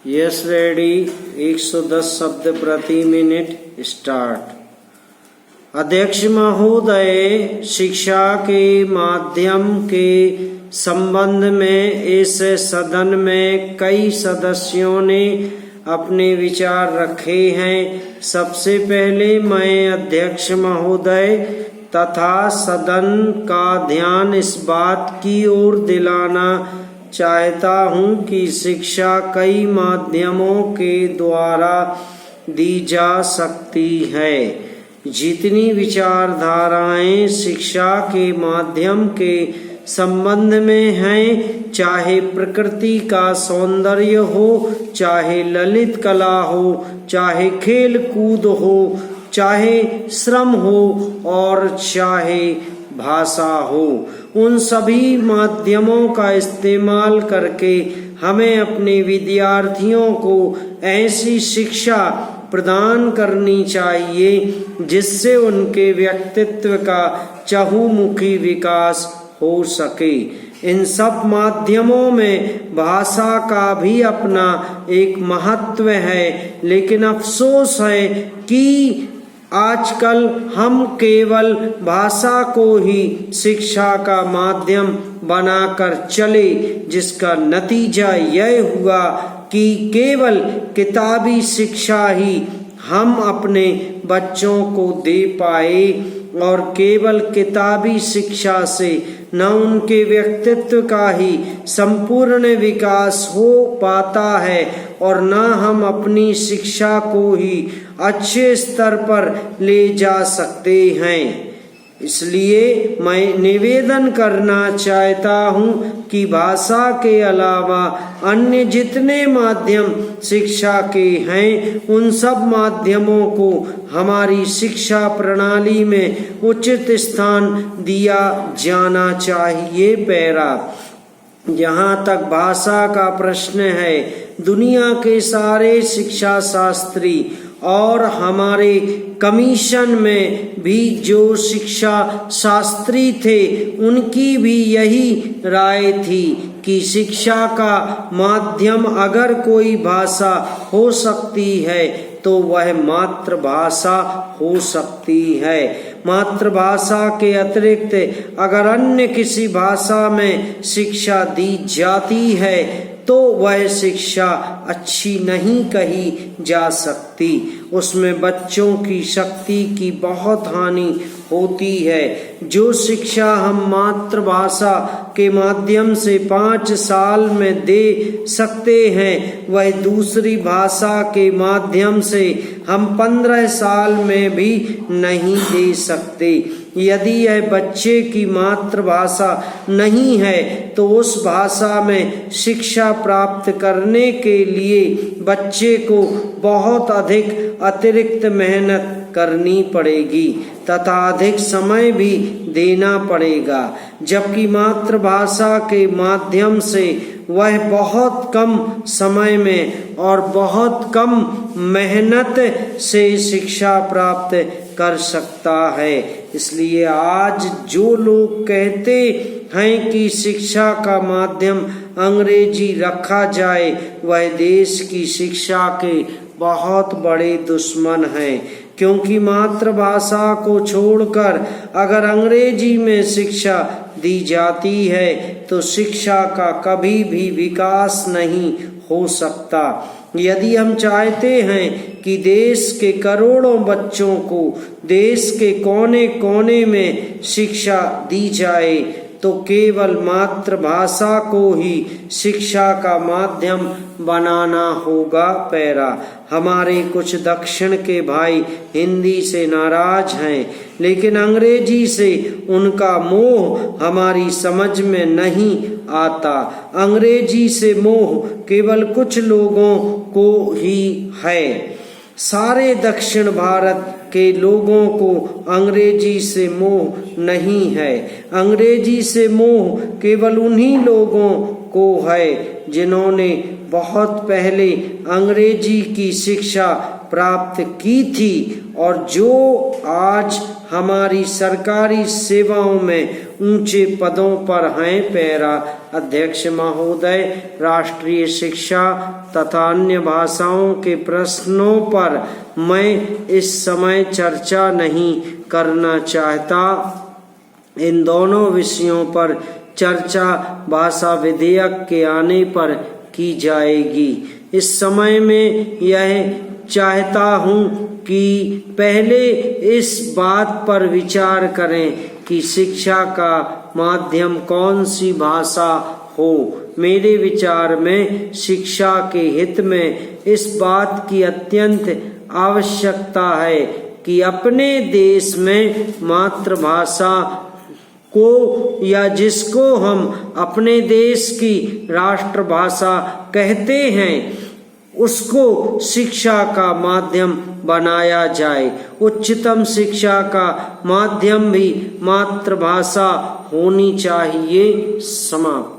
Yes ready. 110 शब्द प्रति minute start. अध्यक्ष महोदय, शिक्षा के माध्यम के संबंध में इस सदन में कई सदस्यों ने अपने विचार रखे हैं। सबसे पहले मैं अध्यक्ष महोदय तथा सदन का ध्यान इस बात की ओर दिलाना चाहता हूँ कि शिक्षा कई माध्यमों के द्वारा दी जा सकती है। जितनी विचारधाराएं शिक्षा के माध्यम के संबंध में हैं, चाहे प्रकृति का सौंदर्य हो, चाहे ललित कला हो, चाहे खेल कूद हो, चाहे श्रम हो और चाहे भाषा हो, उन सभी माध्यमों का इस्तेमाल करके हमें अपने विद्यार्थियों को ऐसी शिक्षा प्रदान करनी चाहिए जिससे उनके व्यक्तित्व का चहुमुखी विकास हो सके। इन सब माध्यमों में भाषा का भी अपना एक महत्व है, लेकिन अफसोस है कि आजकल हम केवल भाषा को ही शिक्षा का माध्यम बनाकर चले, जिसका नतीजा यह हुआ कि केवल किताबी शिक्षा ही हम अपने बच्चों को दे पाए और केवल किताबी शिक्षा से न उनके व्यक्तित्व का ही संपूर्ण विकास हो पाता है और न हम अपनी शिक्षा को ही अच्छे स्तर पर ले जा सकते हैं। इसलिए मैं निवेदन करना चाहता हूँ कि भाषा के अलावा अन्य जितने माध्यम शिक्षा के हैं, उन सब माध्यमों को हमारी शिक्षा प्रणाली में उचित स्थान दिया जाना चाहिए। पैरा। जहाँ तक भाषा का प्रश्न है, दुनिया के सारे शिक्षा शास्त्री और हमारे कमीशन में भी जो शिक्षा शास्त्री थे, उनकी भी यही राय थी कि शिक्षा का माध्यम अगर कोई भाषा हो सकती है तो वह मातृभाषा हो सकती है। मातृभाषा के अतिरिक्त अगर अन्य किसी भाषा में शिक्षा दी जाती है तो वह शिक्षा अच्छी नहीं कही जा सकती। उसमें बच्चों की शक्ति की बहुत हानि होती है। जो शिक्षा हम मातृभाषा के माध्यम से 5 साल में दे सकते हैं, वह दूसरी भाषा के माध्यम से हम 15 साल में भी नहीं दे सकते। यदि यह बच्चे की मातृभाषा नहीं है तो उस भाषा में शिक्षा प्राप्त करने के लिए बच्चे को बहुत अधिक अतिरिक्त मेहनत करनी पड़ेगी तथा अधिक समय भी देना पड़ेगा, जबकि मातृभाषा के माध्यम से वह बहुत कम समय में और बहुत कम मेहनत से शिक्षा प्राप्त कर सकता है। इसलिए आज जो लोग कहते हैं कि शिक्षा का माध्यम अंग्रेजी रखा जाए, वह देश की शिक्षा के बहुत बड़े दुश्मन हैं, क्योंकि मातृभाषा को छोड़कर अगर अंग्रेजी में शिक्षा दी जाती है तो शिक्षा का कभी भी विकास नहीं हो सकता। यदि हम चाहते हैं कि देश के करोड़ों बच्चों को देश के कोने कोने में शिक्षा दी जाए तो केवल मातृभाषा को ही शिक्षा का माध्यम बनाना होगा। पैरा। हमारे कुछ दक्षिण के भाई हिंदी से नाराज हैं, लेकिन अंग्रेजी से उनका मोह हमारी समझ में नहीं आता। अंग्रेजी से मोह केवल कुछ लोगों को ही है। सारे दक्षिण भारत के लोगों को अंग्रेजी से मोह नहीं है। अंग्रेजी से मोह केवल उन्हीं लोगों को है जिन्होंने बहुत पहले अंग्रेजी की शिक्षा प्राप्त की थी और जो आज हमारी सरकारी सेवाओं में ऊंचे पदों पर हैं। पैरा अध्यक्ष महोदय, राष्ट्रीय शिक्षा तथा अन्य भाषाओं के प्रश्नों पर मैं इस समय चर्चा नहीं करना चाहता। इन दोनों विषयों पर चर्चा भाषा विधेयक के आने पर की जाएगी। इस समय में यह चाहता हूँ कि पहले इस बात पर विचार करें कि शिक्षा का माध्यम कौन सी भाषा हो। मेरे विचार में शिक्षा के हित में इस बात की अत्यंत आवश्यकता है कि अपने देश में मातृभाषा को या जिसको हम अपने देश की राष्ट्रभाषा कहते हैं उसको शिक्षा का माध्यम बनाया जाए। उच्चतम शिक्षा का माध्यम भी मातृभाषा होनी चाहिए। समाप्त।